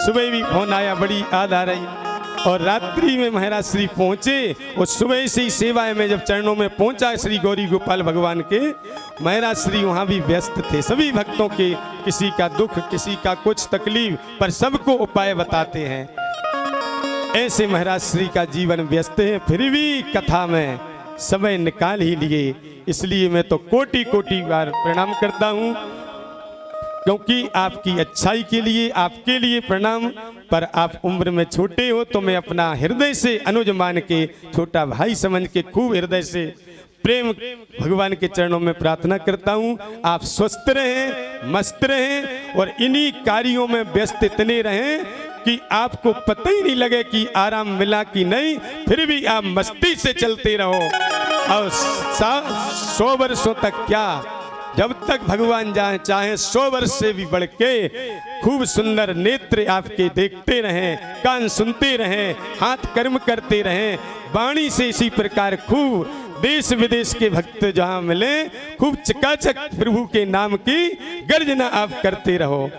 सुबह भी फोन आया, बड़ी याद आ रही। और रात्रि में महाराज श्री पहुँचे और सुबह से ही सेवाएं में जब चरणों में पहुँचा श्री गौरी गोपाल भगवान के, महाराज श्री वहाँ भी व्यस्त थे। सभी भक्तों के किसी का दुख, किसी का कुछ तकलीफ, पर सबको उपाय बताते हैं। ऐसे महाराज श्री का जीवन व्यस्त है, फिर भी कथा में समय निकाल ही लिए। इसलिए मैं तो कोटि कोटि बार प्रणाम करता हूँ, क्योंकि आपकी अच्छाई के लिए, आपके लिए प्रणाम। पर आप उम्र में छोटे हो तो मैं अपना हृदय से अनुज मान के, छोटा भाई समझ के खूब हृदय से प्रेम भगवान के चरणों में प्रार्थना करता हूँ। आप स्वस्थ रहें, मस्त रहें और इन्हीं कार्यों में व्यस्त इतने रहें कि आपको पता ही नहीं लगे कि आराम मिला कि नहीं, फिर भी आप मस्ती से चलते रहो। और 100 वर्षों तक क्या, जब तक भगवान जाए चाहे 100 वर्ष से भी बढ़ के खूब सुंदर नेत्र आपके देखते रहें, कान सुनते रहें, हाथ कर्म करते रहें, वाणी से इसी प्रकार खूब देश विदेश के भक्त जहाँ मिले खूब चकाचक प्रभु के नाम की गर्जना आप करते रहो।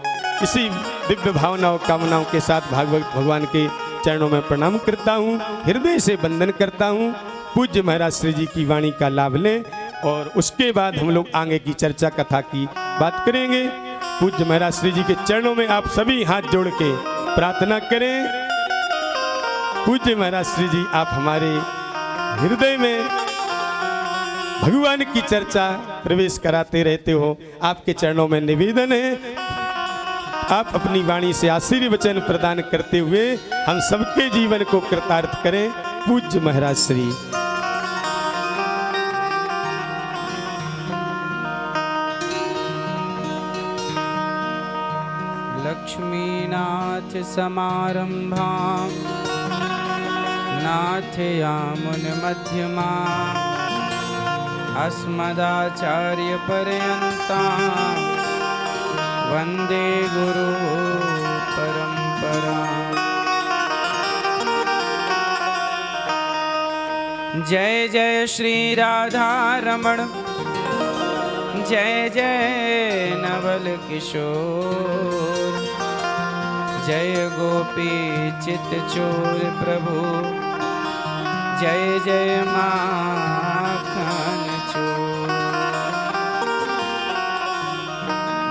इसी दिव्य भावनाओं कामनाओं के साथ भागवत भगवान के चरणों में प्रणाम करता हूँ, हृदय से वंदन करता हूँ। पूज्य महाराज श्री जी की वाणी का लाभ लें और उसके बाद हम लोग आगे की चर्चा कथा की बात करेंगे। पूज्य महाराज श्री जी के चरणों में आप सभी हाथ जोड़ के प्रार्थना करें। पूज्य महाराज श्री जी, आप हमारे हृदय में भगवान की चर्चा प्रवेश कराते रहते हो, आपके चरणों में निवेदन है आप अपनी वाणी से आशीर्वचन प्रदान करते हुए हम सबके जीवन को कृतार्थ करें। पूज्य महाराज श्री। लक्ष्मीनाथ समारंभां नाथयामुन मध्यमां अस्मदाचार्य पर्यन्तां वन्दे गुरु परंपरा। जय जय श्री राधा रमण, जय जय नवल किशोर, जय गोपी चित चोर प्रभु, जय जय माखन चोर।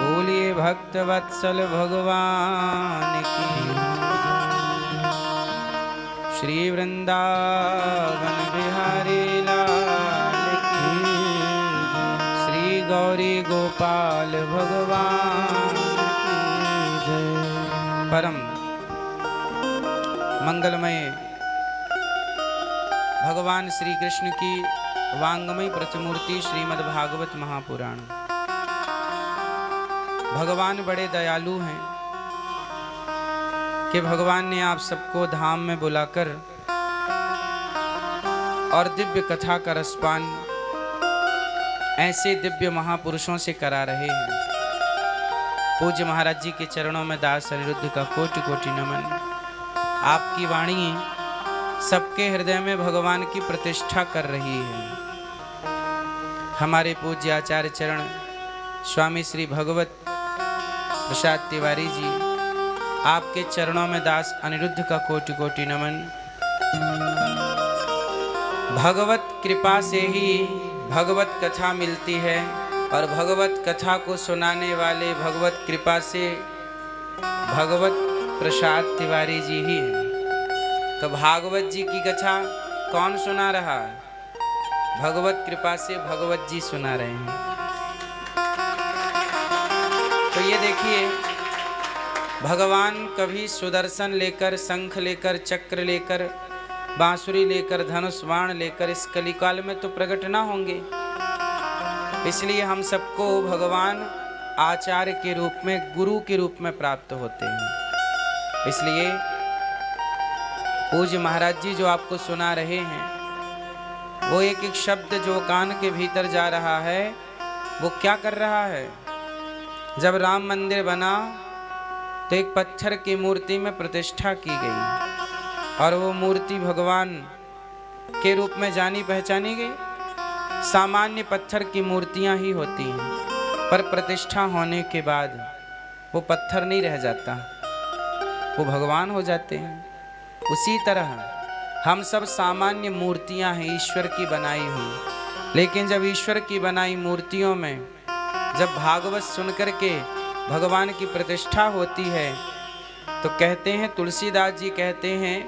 बोलिए भक्त वत्सल भगवान की, श्री वृंदावन बिहारी लाल की, श्री गौरी गोपाल भगवान की जय। परम मंगलमय भगवान श्री कृष्ण की वांगमय प्रतिमूर्ति श्रीमद् भागवत महापुराण। भगवान बड़े दयालु हैं कि भगवान ने आप सबको धाम में बुलाकर और दिव्य कथा का रसपान ऐसे दिव्य महापुरुषों से करा रहे हैं। पूज्य महाराज जी के चरणों में दास अनिरुद्ध का कोटि कोटि नमन। आपकी वाणी सबके हृदय में भगवान की प्रतिष्ठा कर रही है। हमारे पूज्य आचार्य चरण स्वामी श्री भगवत प्रसाद तिवारी जी, आपके चरणों में दास अनिरुद्ध का कोटि कोटि नमन। भगवत कृपा से ही भगवत कथा मिलती है और भगवत कथा को सुनाने वाले भगवत कृपा से भगवत प्रसाद तिवारी जी ही हैं। तो भागवत जी की कथा कौन सुना रहा है? भगवत कृपा से भगवत जी सुना रहे हैं। तो ये देखिए, भगवान कभी सुदर्शन लेकर, शंख लेकर, चक्र लेकर, बांसुरी लेकर, धनुष बाण लेकर इस कलिकाल में तो प्रकट ना होंगे। इसलिए हम सबको भगवान आचार्य के रूप में, गुरु के रूप में प्राप्त होते हैं। इसलिए पूज्य महाराज जी जो आपको सुना रहे हैं, वो एक एक शब्द जो कान के भीतर जा रहा है, वो क्या कर रहा है? जब राम मंदिर बना तो एक पत्थर की मूर्ति में प्रतिष्ठा की गई और वो मूर्ति भगवान के रूप में जानी पहचानी गई। सामान्य पत्थर की मूर्तियां ही होती हैं, पर प्रतिष्ठा होने के बाद वो पत्थर नहीं रह जाता, वो भगवान हो जाते हैं। उसी तरह हम सब सामान्य मूर्तियां हैं ईश्वर की बनाई हुई, लेकिन जब ईश्वर की बनाई मूर्तियों में जब भागवत सुन कर के भगवान की प्रतिष्ठा होती है तो कहते हैं, तुलसीदास जी कहते हैं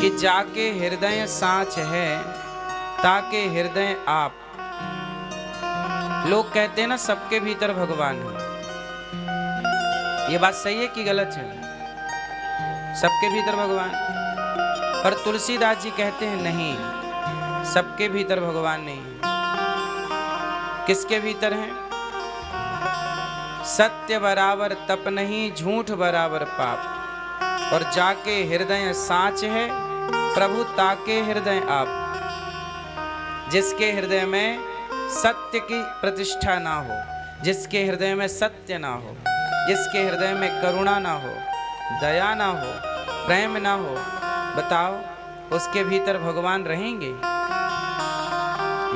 कि जाके हृदय सांच है ताके हृदय आप। लोग कहते हैं ना सबके भीतर भगवान है, ये बात सही है कि गलत है? सबके भीतर भगवान, पर तुलसीदास जी कहते हैं नहीं, सबके भीतर भगवान नहीं है। किसके भीतर है? सत्य बराबर तप नहीं, झूठ बराबर पाप, और जाके हृदय सांच है प्रभु ताके हृदय आप। जिसके हृदय में सत्य की प्रतिष्ठा ना हो, जिसके हृदय में सत्य ना हो, जिसके हृदय में करुणा ना हो, दया ना हो, प्रेम ना हो, बताओ उसके भीतर भगवान रहेंगे?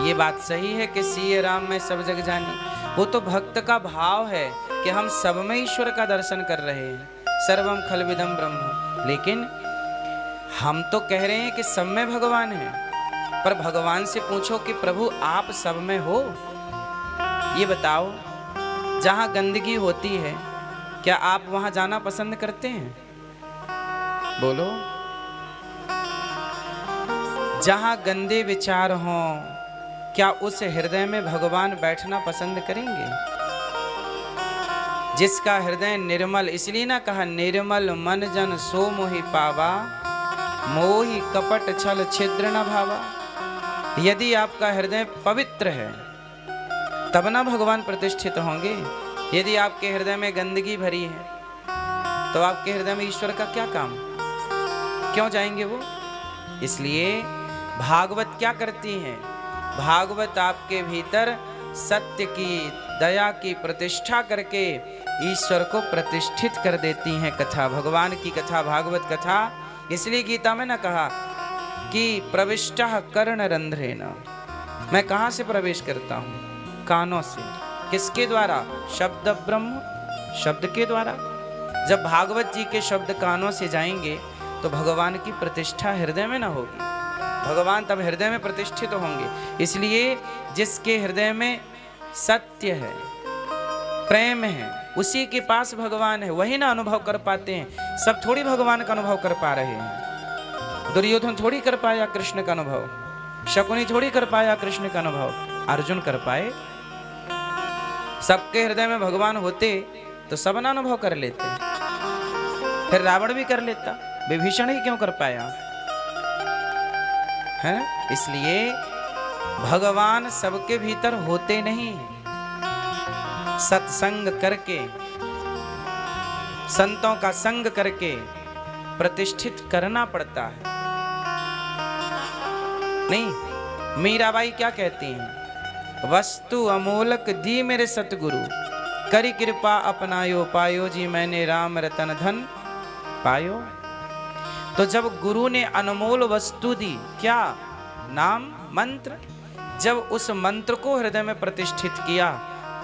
ये बात सही है कि सिए राम में सब जग जानी, वो तो भक्त का भाव है कि हम सब में ईश्वर का दर्शन कर रहे हैं, सर्वम खलविदम ब्रह्म। लेकिन हम तो कह रहे हैं कि सब में भगवान है, पर भगवान से पूछो कि प्रभु आप सब में हो? ये बताओ, जहां गंदगी होती है क्या आप वहां जाना पसंद करते हैं? बोलो। जहां गंदे विचार हों क्या उस हृदय में भगवान बैठना पसंद करेंगे? जिसका हृदय निर्मल, इसलिए ना कहा निर्मल मन जन सो मोहि पावा, मोहि कपट छल छिद्र न भावा। यदि आपका हृदय पवित्र है तब ना भगवान प्रतिष्ठित होंगे। यदि आपके हृदय में गंदगी भरी है तो आपके हृदय में ईश्वर का क्या काम? क्यों जाएंगे वो? इसलिए भागवत क्या करती है? भागवत आपके भीतर सत्य की, दया की प्रतिष्ठा करके ईश्वर को प्रतिष्ठित कर देती हैं। कथा, भगवान की कथा, भागवत कथा। इसलिए गीता में ना कहा कि प्रविष्टः कर्ण रंध्रेण, मैं कहाँ से प्रवेश करता हूँ? कानों से। किसके द्वारा? शब्द ब्रह्म, शब्द के द्वारा। जब भागवत जी के शब्द कानों से जाएंगे तो भगवान की प्रतिष्ठा हृदय में ना होगी, भगवान तब हृदय में प्रतिष्ठित होंगे। इसलिए जिसके हृदय में सत्य है, प्रेम है, उसी के पास भगवान है, वही ना अनुभव कर पाते हैं। सब थोड़ी भगवान का अनुभव कर पा रहे हैं। दुर्योधन थोड़ी कर पाया कृष्ण का अनुभव, शकुनी थोड़ी कर पाया कृष्ण का अनुभव, अर्जुन कर पाए। सबके हृदय में भगवान होते तो सब ना अनुभव कर लेते, फिर रावण भी कर लेता, विभीषण ही क्यों कर पाया? है ना? इसलिए भगवान सबके भीतर होते नहीं, सत्संग करके, संतों का संग करके प्रतिष्ठित करना पड़ता है। नहीं, मीराबाई क्या कहती हैं? वस्तु अमोलक दी मेरे सतगुरु, करी कृपा अपनायो पायो जी मैंने राम रतन धन पायो। तो जब गुरु ने अनमोल वस्तु दी, क्या? नाम, मंत्र। जब उस मंत्र को हृदय में प्रतिष्ठित किया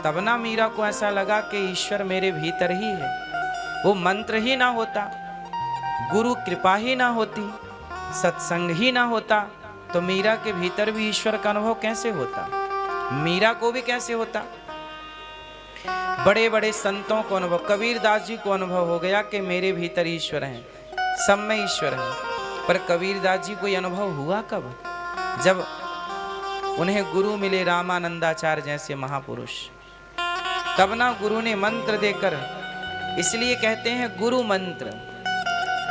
तब ना मीरा को ऐसा लगा कि ईश्वर मेरे भीतर ही है। वो मंत्र ही ना होता, गुरु कृपा ही ना होती, सत्संग ही ना होता तो मीरा के भीतर भी ईश्वर का अनुभव कैसे होता? मीरा को भी कैसे होता? बड़े बड़े संतों को अनुभव, कबीरदास जी को अनुभव हो गया कि मेरे भीतर ईश्वर हैं, सब में ईश्वर है। पर कबीरदास जी को यह अनुभव हुआ कब? जब उन्हें गुरु मिले रामानंदाचार्य जैसे महापुरुष, तब ना गुरु ने मंत्र देकर, इसलिए कहते हैं गुरु मंत्र।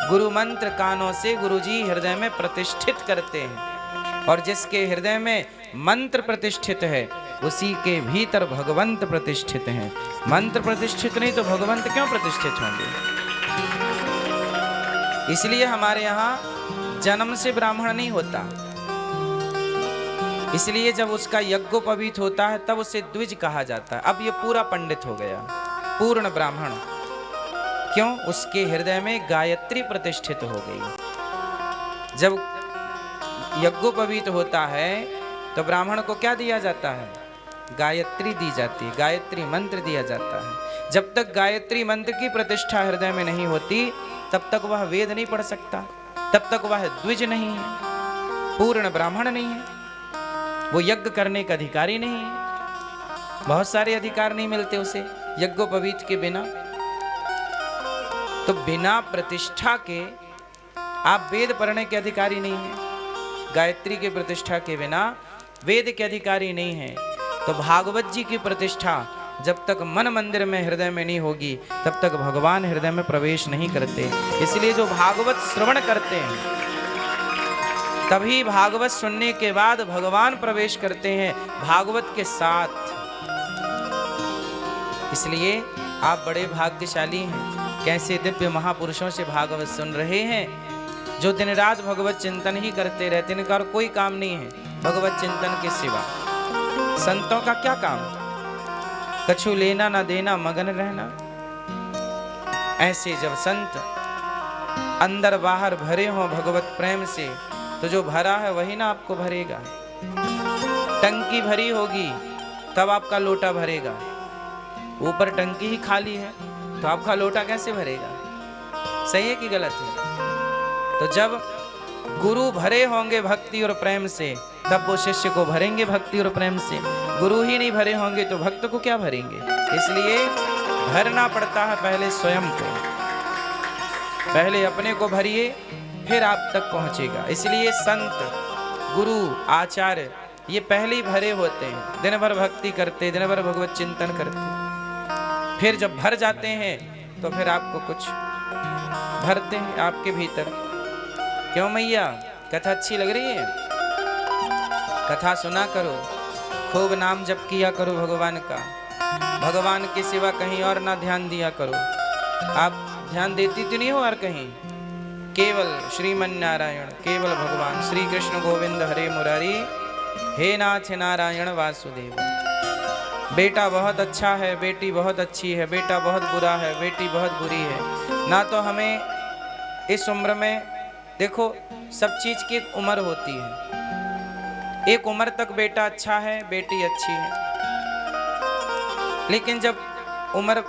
गुरु मंत्र कानों से गुरुजी हृदय में प्रतिष्ठित करते हैं, और जिसके हृदय में मंत्र प्रतिष्ठित है उसी के भीतर भगवंत प्रतिष्ठित हैं। मंत्र प्रतिष्ठित नहीं तो भगवंत क्यों प्रतिष्ठित होंगे? इसलिए हमारे यहाँ जन्म से ब्राह्मण नहीं होता, इसलिए जब उसका यज्ञोपवीत होता है तब उसे द्विज कहा जाता है। अब ये पूरा पंडित हो गया, पूर्ण ब्राह्मण। क्यों? उसके हृदय में गायत्री प्रतिष्ठित हो गई। जब यज्ञोपवीत होता है तो ब्राह्मण को क्या दिया जाता है? गायत्री दी जाती है, गायत्री मंत्र दिया जाता है। जब तक गायत्री मंत्र की प्रतिष्ठा हृदय में नहीं होती तब तक वह वेद नहीं पढ़ सकता, तब तक वह द्विज नहीं है, पूर्ण ब्राह्मण नहीं है, वो यज्ञ करने का अधिकारी नहीं है। बहुत सारे अधिकार नहीं मिलते उसे यज्ञोपवीत के बिना। तो बिना प्रतिष्ठा के आप वेद पढ़ने के अधिकारी नहीं हैं। गायत्री की प्रतिष्ठा के बिना वेद के अधिकारी नहीं हैं। तो भागवत जी की प्रतिष्ठा जब तक मन मंदिर में हृदय में नहीं होगी तब तक भगवान हृदय में प्रवेश नहीं करते। इसलिए जो भागवत श्रवण करते हैं तभी भागवत सुनने के बाद भगवान प्रवेश करते हैं भागवत के साथ। इसलिए आप बड़े भाग्यशाली हैं, कैसे दिव्य महापुरुषों से भागवत सुन रहे हैं जो दिन रात भगवत चिंतन ही करते रहते हैं। इनका और कोई काम नहीं है भगवत चिंतन के सिवा। संतों का क्या काम, कछु लेना ना देना मगन रहना। ऐसे जब संत अंदर बाहर भरे हों भगवत प्रेम से तो जो भरा है वही ना आपको भरेगा। टंकी भरी होगी तब आपका लोटा भरेगा, ऊपर टंकी ही खाली है तो आपका लोटा कैसे भरेगा? सही है कि गलत है? तो जब गुरु भरे होंगे भक्ति और प्रेम से तब वो शिष्य को भरेंगे भक्ति और प्रेम से। गुरु ही नहीं भरे होंगे तो भक्त को क्या भरेंगे? इसलिए भरना पड़ता है पहले स्वयं को, पहले अपने को भरिए फिर आप तक पहुंचेगा। इसलिए संत गुरु आचार्य ये पहले ही भरे होते हैं, दिन भर भक्ति करते, दिन भर भगवत चिंतन करते, फिर जब भर जाते हैं तो फिर आपको कुछ भरते हैं आपके भीतर। क्यों मैया, कथा अच्छी लग रही है? कथा सुना करो, खूब नाम जप किया करो भगवान का, भगवान के सिवा कहीं और ना ध्यान दिया करो। आप ध्यान देती तो नहीं हो और कहीं, केवल श्रीमन नारायण, केवल भगवान श्री कृष्ण गोविंद हरे मुरारी, हे नाथ नारायण वासुदेव। बेटा बहुत अच्छा है, बेटी बहुत अच्छी है, बेटा बहुत बुरा है, बेटी बहुत बुरी है। ना तो हमें इस उम्र में देखो सब चीज की एक उम्र होती है, एक उम्र तक बेटा अच्छा है, बेटी अच्छी है, लेकिन जब उम्र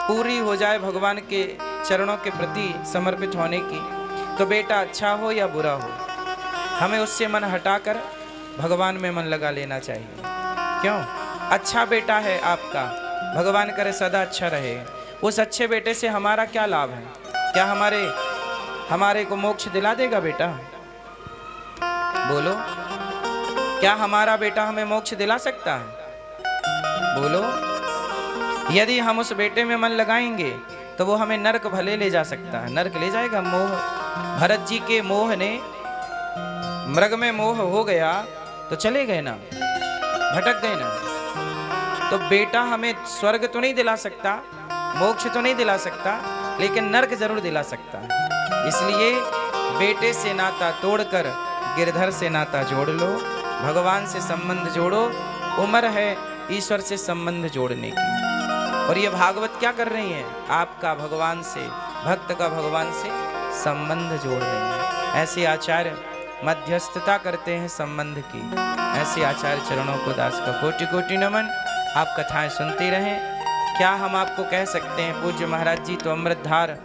पूरी हो जाए भगवान के चरणों के प्रति समर्पित होने की तो बेटा अच्छा हो या बुरा हो हमें उससे मन हटाकर भगवान में मन लगा लेना चाहिए। क्यों? अच्छा बेटा है आपका, भगवान करे सदा अच्छा रहे। उस अच्छे बेटे से हमारा क्या लाभ है? क्या हमारे को मोक्ष दिला देगा बेटा? बोलो, क्या हमारा बेटा हमें मोक्ष दिला सकता है? बोलो। यदि हम उस बेटे में मन लगाएंगे तो वो हमें नरक भले ले जा सकता है, नरक ले जाएगा। मोह, भरत जी के मोह ने, मृग में मोह हो गया तो चले गए ना, भटक गए ना। तो बेटा हमें स्वर्ग तो नहीं दिला सकता, मोक्ष तो नहीं दिला सकता, लेकिन नरक जरूर दिला सकता है। इसलिए बेटे से नाता तोड़कर गिरधर से नाता जोड़ लो, भगवान से संबंध जोड़ो। उम्र है ईश्वर से संबंध जोड़ने की। और ये भागवत क्या कर रही है? आपका भगवान से, भक्त का भगवान से संबंध जोड़ रही है। ऐसे आचार्य मध्यस्थता करते हैं संबंध की। ऐसे आचार्य चरणों को दास का कोटि कोटि नमन। आप कथाएं सुनते रहें। क्या हम आपको कह सकते हैं? पूज्य महाराज जी तो अमृतधार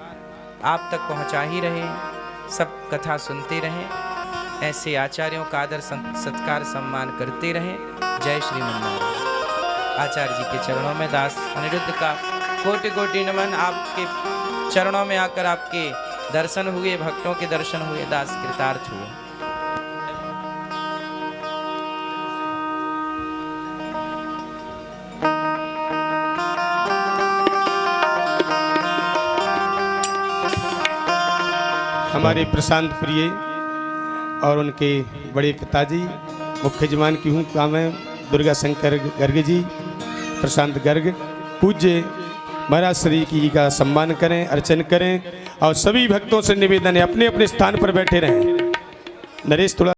आप तक पहुंचा ही रहे, सब कथा सुनते रहें। ऐसे आचार्यों का आदर सत्कार सम्मान करते रहें। जय श्रीमन्नारायण। आचार्य जी के चरणों में दास अनिरुद्ध का कोटि कोटि नमन। आपके चरणों में आकर आपके दर्शन हुए, भक्तों के दर्शन हुए, दास कृतार्थ हुए। हमारे प्रशांत प्रिय और उनके बड़े पिताजी मुख्य जमान की हूँ काम है दुर्गा शंकर गर्ग जी, प्रशांत गर्ग। पूज्य महाराज श्री की का सम्मान करें, अर्चन करें और सभी भक्तों से निवेदन है अपने अपने स्थान पर बैठे रहें। नरेश थोड़ा